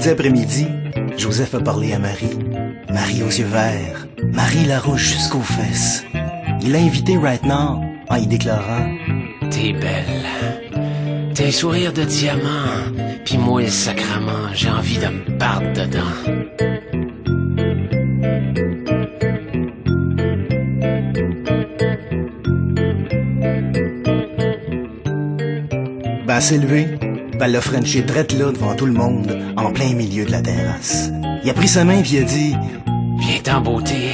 jeudi après-midi, Joseph a parlé à Marie. Marie aux yeux verts, Marie la rouge jusqu'aux fesses. Il a invité right now en y déclarant: T'es belle, t'es sourire de diamant, pis moi, le sacrement, j'ai envie de me battre dedans. Ben, elle s'est levée, ben, elle l'a frenché drette là devant tout le monde, en plein milieu de la terrasse. Il a pris sa main pis il a dit: Viens-t'en, beauté,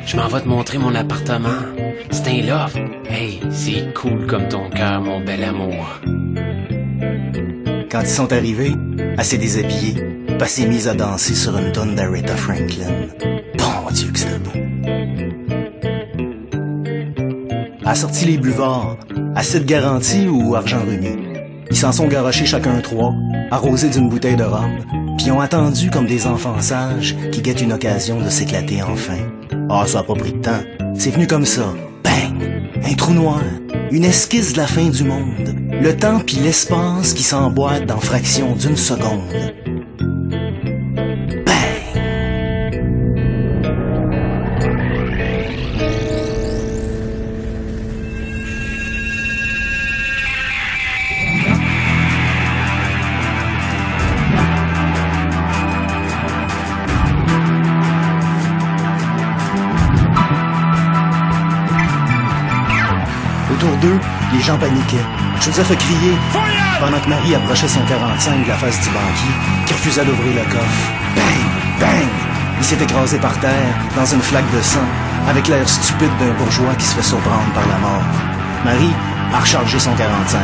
je m'en vais te montrer mon appartement. C'est un loft. Hey, c'est cool comme ton cœur, mon bel amour. Quand ils sont arrivés, elle s'est déshabillée, pis elle s'est mise à danser sur une tonne d'Aretha Franklin. Bon Dieu que c'était beau. Elle a sorti les buvards, acide garantie ou argent remis. Ils s'en sont garochés chacun 3, arrosés d'une bouteille de rhum, puis ont attendu comme des enfants sages qui guettent une occasion de s'éclater enfin. Ah, ça a pas pris de temps. C'est venu comme ça. Bang! Un trou noir. Une esquisse de la fin du monde. Le temps puis l'espace qui s'emboîtent en fractions d'une seconde. Autour d'eux, les gens paniquaient. Joseph a crié pendant que Marie approchait son 45 de la face du banquier, qui refusait d'ouvrir le coffre. Bang! Bang! Il s'est écrasé par terre, dans une flaque de sang, avec l'air stupide d'un bourgeois qui se fait surprendre par la mort. Marie a rechargé son 45.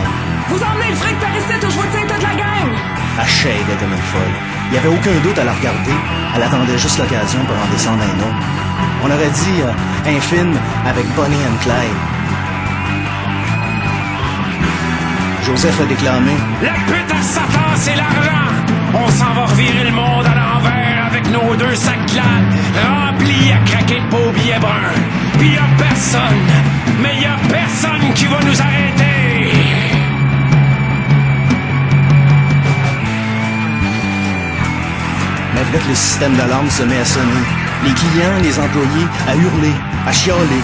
Vous emmenez le fric par ici, je vous tiens toute la gang! Elle shadait comme une folle. Il n'y avait aucun doute à la regarder. Elle attendait juste l'occasion pour en descendre un autre. On aurait dit un film avec Bonnie and Clyde. Joseph a déclamé: La pute à Satan, c'est l'argent! On s'en va revirer le monde à l'envers avec nos 2 sacs glaces remplis à craquer de beaux billets bruns. Pis y'a personne, mais y'a personne qui va nous arrêter! Mais avec le système d'alarme se met à sonner. Les clients, les employés, à hurler, à chialer.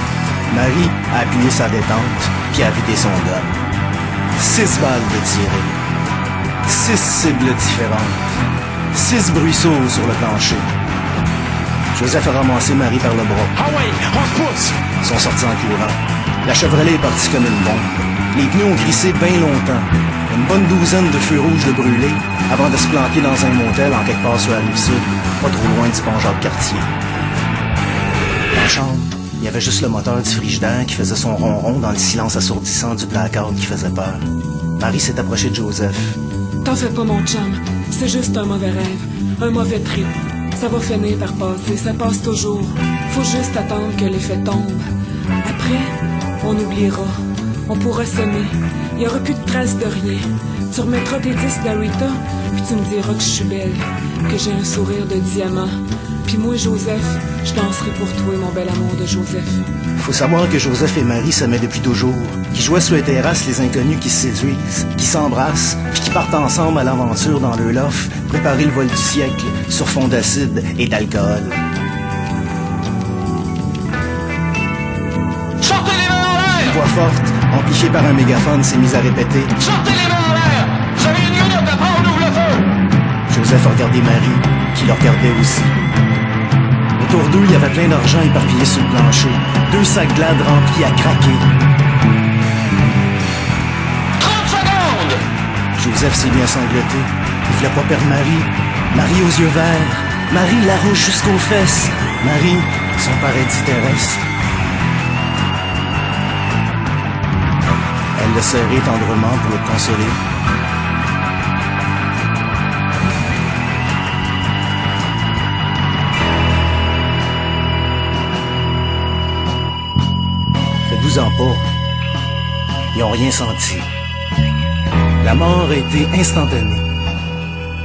Marie a appuyé sa détente, puis a vidé son gun. 6 balles de tirées. 6 cibles différentes. 6 bruits sourds sur le plancher. Joseph a ramassé Marie par le bras. Ah ouais, on se pousse! Ils sont sortis en courant. La Chevrolet est partie comme une bombe. Les pneus ont glissé bien longtemps. Une bonne douzaine de feux rouges de brûlés avant de se planquer dans un motel en quelque part sur la rive sud, pas trop loin du pont Jacques-Cartier. Dans la chambre, il y avait juste le moteur du frigidaire qui faisait son ronron dans le silence assourdissant du placard qui faisait peur. Marie s'est approchée de Joseph. T'en fais pas, mon chum. C'est juste un mauvais rêve. Un mauvais trip. Ça va finir par passer. Ça passe toujours. Faut juste attendre que l'effet tombe. Après, on oubliera. On pourra s'aimer. Il y aura plus de traces de rien. Tu remettras tes disques d'Aretha, puis tu me diras que je suis belle, que j'ai un sourire de diamant. Puis moi, Joseph, je danserai pour toi, mon bel amour de Joseph. Faut savoir que Joseph et Marie s'aimaient depuis toujours, qu'ils jouaient sur les terrasses les inconnus qui se séduisent, qui s'embrassent, puis qui partent ensemble à l'aventure dans le loft, préparer le vol du siècle sur fond d'acide et d'alcool. Sortez les mains en l'air! Une voix forte, amplifiée par un mégaphone, s'est mise à répéter: Sortez les mains en l'air! Vous avez une minute, après on ouvre le feu! Joseph a regardé Marie, qui le regardait aussi. Autour d'eux, il y avait plein d'argent éparpillé sur le plancher. 2 sacs glades remplis à craquer. 30 secondes! Joseph s'est mis à sangloter. Il voulait pas perdre Marie. Marie aux yeux verts. Marie la rouge jusqu'aux fesses. Marie, son paradis terrestre. Elle le serrait tendrement pour le consoler. Faites-vous-en pas. Ils n'ont rien senti. La mort a été instantanée.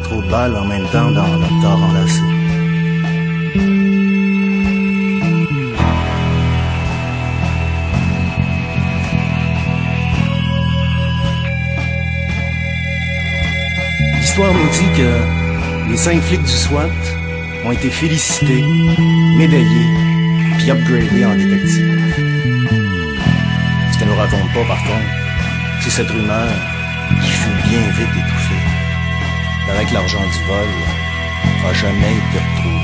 Trop de balles en même temps dans leur corps enlacé. L'histoire nous dit que Les 5 flics du SWAT ont été félicités, médaillés, puis upgradés en détectives. Ce qu'elle nous raconte pas, par contre, c'est cette rumeur qui fut bien vite étouffée. Il paraît que l'argent du vol a jamais été retrouvé.